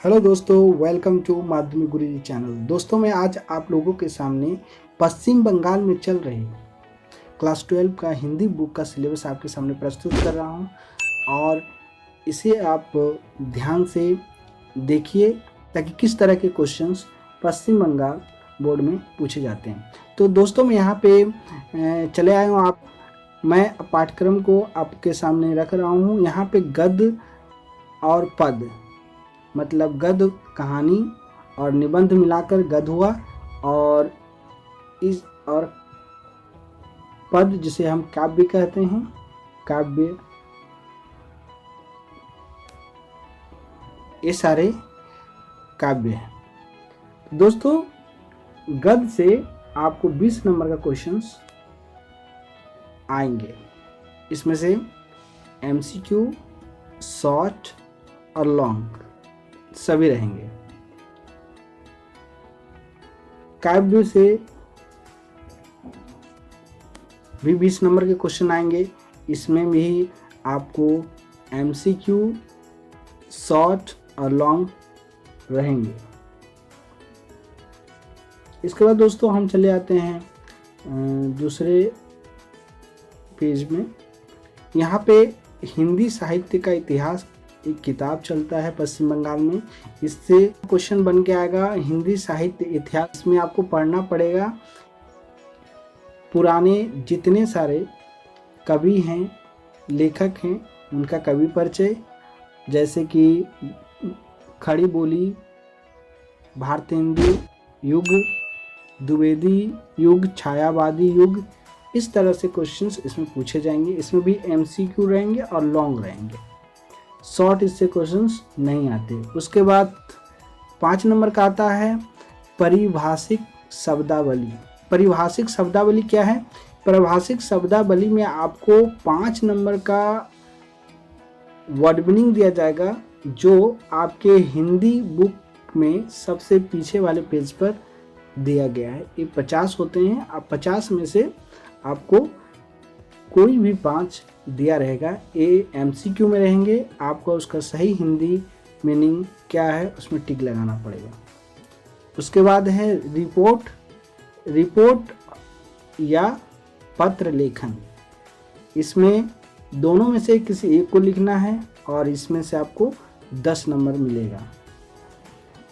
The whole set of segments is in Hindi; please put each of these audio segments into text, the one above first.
हेलो दोस्तों, वेलकम टू माध्यमिक गुरुजी चैनल। दोस्तों, मैं आज आप लोगों के सामने पश्चिम बंगाल में चल रही क्लास 12 का हिंदी बुक का सिलेबस आपके सामने प्रस्तुत कर रहा हूं और इसे आप ध्यान से देखिए ताकि किस तरह के क्वेश्चंस पश्चिम बंगाल बोर्ड में पूछे जाते हैं। तो दोस्तों, मैं यहाँ पे चले आया हूँ। मैं पाठ्यक्रम को आपके सामने रख रहा हूँ। यहाँ पे गद्य और पद, मतलब गद्य कहानी और निबंध मिलाकर गद्य हुआ, और पद जिसे हम काव्य कहते हैं, काव्य, ये सारे काव्य हैं। दोस्तों, गद्य से आपको 20 नंबर का क्वेश्चंस आएंगे। इसमें से MCQ, शॉर्ट और लॉन्ग सभी रहेंगे। काव्य से भी 20 नंबर के क्वेश्चन आएंगे। इसमें भी आपको MCQ, शॉर्ट और लॉन्ग रहेंगे। इसके बाद दोस्तों हम चले आते हैं दूसरे पेज में। यहाँ पे हिंदी साहित्य का इतिहास एक किताब चलता है पश्चिम बंगाल में। इससे क्वेश्चन बन के आएगा हिंदी साहित्य इतिहास में। आपको पढ़ना पड़ेगा पुराने जितने सारे कवि हैं, लेखक हैं, उनका कवि परिचय, जैसे कि खड़ी बोली, भारतेंदु युग, द्विवेदी युग, छायावादी युग, इस तरह से क्वेश्चंस इसमें पूछे जाएंगे। इसमें भी MCQ रहेंगे और लॉन्ग रहेंगे। शॉर्ट इससे क्वेश्चंस नहीं आते। उसके बाद 5 नंबर का आता है परिभाषिक शब्दावली। परिभाषिक शब्दावली क्या है? परिभाषिक शब्दावली में आपको 5 नंबर का वर्ड मीनिंग दिया जाएगा, जो आपके हिंदी बुक में सबसे पीछे वाले पेज पर दिया गया है। ये 50 होते हैं। आप 50 में से आपको कोई भी 5 दिया रहेगा। ये MCQ में रहेंगे। आपको उसका सही हिंदी मीनिंग क्या है उसमें टिक लगाना पड़ेगा। उसके बाद है रिपोर्ट या पत्र लेखन। इसमें दोनों में से किसी एक को लिखना है और इसमें से आपको 10 नंबर मिलेगा।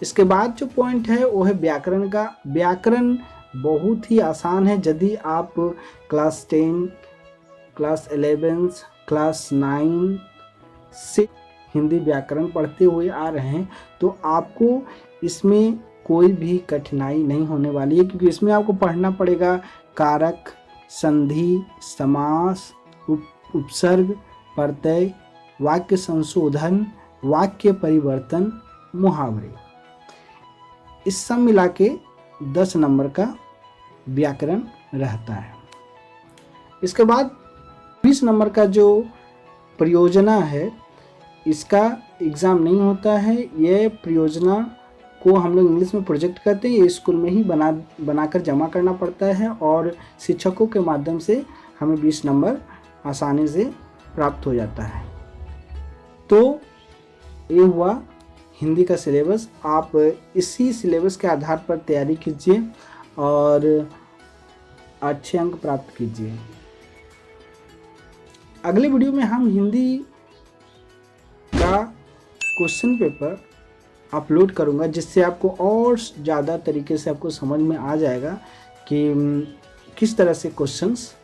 इसके बाद जो पॉइंट है वो है व्याकरण का। व्याकरण बहुत ही आसान है। यदि आप क्लास 10, क्लास 11, क्लास 9 से हिंदी व्याकरण पढ़ते हुए आ रहे हैं तो आपको इसमें कोई भी कठिनाई नहीं होने वाली है, क्योंकि इसमें आपको पढ़ना पड़ेगा कारक, संधि, समास, उपसर्ग, प्रत्यय, वाक्य संशोधन, वाक्य परिवर्तन, मुहावरे। इस सब मिला के 10 नंबर का व्याकरण रहता है। इसके बाद 20 नंबर का जो परियोजना है, इसका एग्ज़ाम नहीं होता है। ये परियोजना को हम लोग इंग्लिश में प्रोजेक्ट कहते हैं। ये स्कूल में ही बनाकर जमा करना पड़ता है और शिक्षकों के माध्यम से हमें 20 नंबर आसानी से प्राप्त हो जाता है। तो ये हुआ हिंदी का सिलेबस। आप इसी सिलेबस के आधार पर तैयारी कीजिए और अच्छे अंक प्राप्त कीजिए। अगले वीडियो में हम हिंदी का क्वेश्चन पेपर अपलोड करूंगा, जिससे आपको और ज़्यादा तरीके से आपको समझ में आ जाएगा कि किस तरह से क्वेश्चंस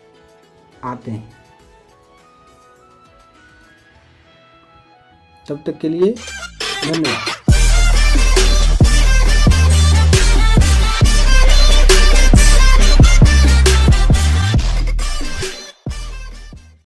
आते हैं। तब तक के लिए धन्यवाद।